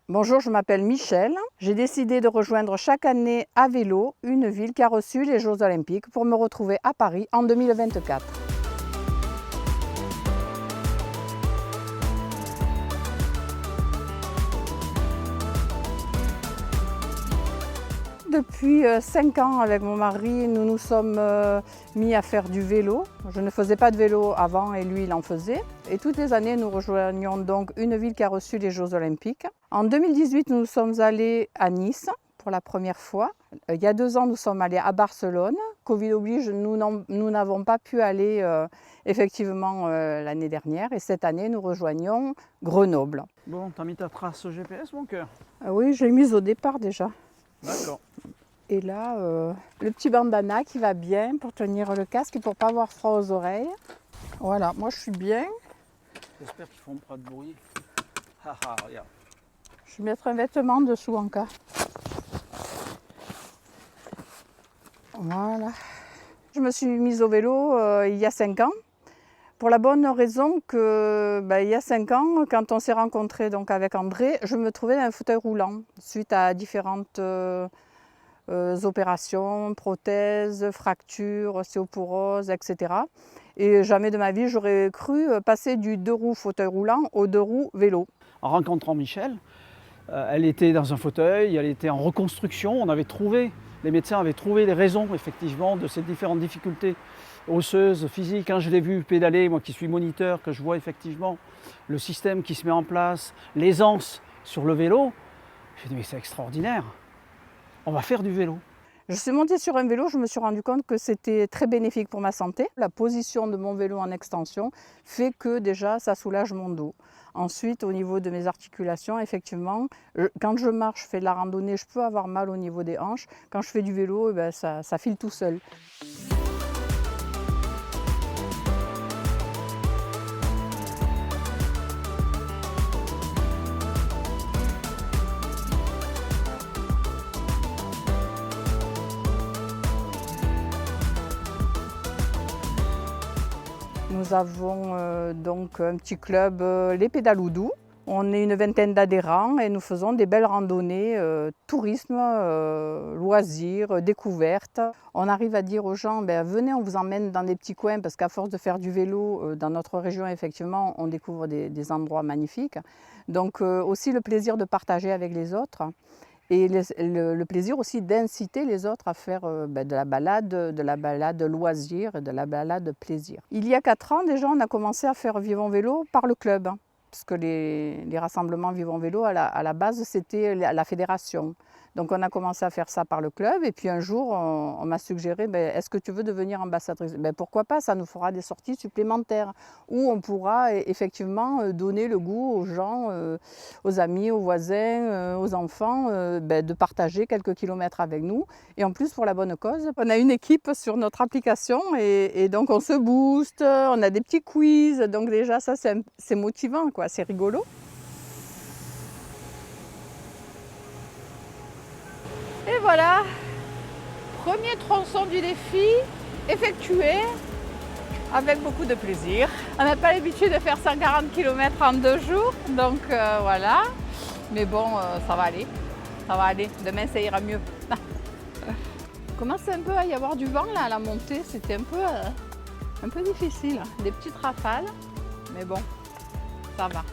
Bonjour, je m'appelle Michel. J'ai décidé de rejoindre chaque année à vélo une ville qui a reçu les Jeux Olympiques pour me retrouver à Paris en 2024. Depuis 5 ans, avec mon mari, nous nous sommes mis à faire du vélo. Je ne faisais pas de vélo avant et lui, il en faisait. Et toutes les années, nous rejoignons donc une ville qui a reçu les Jeux Olympiques. En 2018, nous sommes allés à Nice pour la première fois. Il y a 2 ans, nous sommes allés à Barcelone. Covid oblige, nous n'avons pas pu aller effectivement l'année dernière. Et cette année, nous rejoignons Grenoble. Bon, t'as mis ta trace GPS, mon cœur? Oui, j'ai mise au départ déjà. D'accord. Et là, le petit bandana qui va bien pour tenir le casque et pour ne pas avoir froid aux oreilles. Voilà, moi je suis bien. J'espère qu'ils font pas de bruit. Regarde. Je vais mettre un vêtement dessous en cas. Voilà. Je me suis mise au vélo il y a 5 ans. Pour la bonne raison que, il y a 5 ans, quand on s'est rencontrés donc avec André, je me trouvais dans un fauteuil roulant suite à différentes opérations, prothèses, fractures, ostéoporose, etc. Et jamais de ma vie, j'aurais cru passer du 2 roues fauteuil roulant au 2 roues vélo. En rencontrant Michel, elle était dans un fauteuil, elle était en reconstruction. Les médecins avaient trouvé les raisons effectivement de ces différentes difficultés osseuses, physiques. Quand je l'ai vu pédaler, moi qui suis moniteur, que je vois effectivement le système qui se met en place, l'aisance sur le vélo, j'ai dit mais c'est extraordinaire, on va faire du vélo. Je suis montée sur un vélo, je me suis rendu compte que c'était très bénéfique pour ma santé. La position de mon vélo en extension fait que déjà ça soulage mon dos. Ensuite, au niveau de mes articulations, effectivement, quand je marche, je fais de la randonnée, je peux avoir mal au niveau des hanches. Quand je fais du vélo, ça file tout seul. Nous avons donc un petit club, les Pédaloudous. On est une vingtaine d'adhérents et nous faisons des belles randonnées, tourisme, loisirs, découvertes. On arrive à dire aux gens, venez, on vous emmène dans des petits coins parce qu'à force de faire du vélo, dans notre région, effectivement, on découvre des endroits magnifiques. Donc aussi le plaisir de partager avec les autres. Et le plaisir aussi d'inciter les autres à faire de la balade loisir et de la balade plaisir. Il y a 4 ans déjà, on a commencé à faire Vivons Vélo par le club, parce que les rassemblements Vivons Vélo, à la base, c'était la fédération. Donc on a commencé à faire ça par le club et puis un jour, on m'a suggéré, est-ce que tu veux devenir ambassadrice? Pourquoi pas, ça nous fera des sorties supplémentaires où on pourra effectivement donner le goût aux gens, aux amis, aux voisins, aux enfants, de partager quelques kilomètres avec nous. Et en plus, pour la bonne cause, on a une équipe sur notre application et donc on se booste, on a des petits quiz, donc déjà ça c'est motivant, quoi, c'est rigolo. Et voilà, premier tronçon du défi effectué avec beaucoup de plaisir. On n'a pas l'habitude de faire 140 km en 2 jours, donc voilà. Mais bon, ça va aller, demain ça ira mieux. Il commence un peu à y avoir du vent là à la montée, c'était un peu difficile, des petites rafales, mais bon, ça va.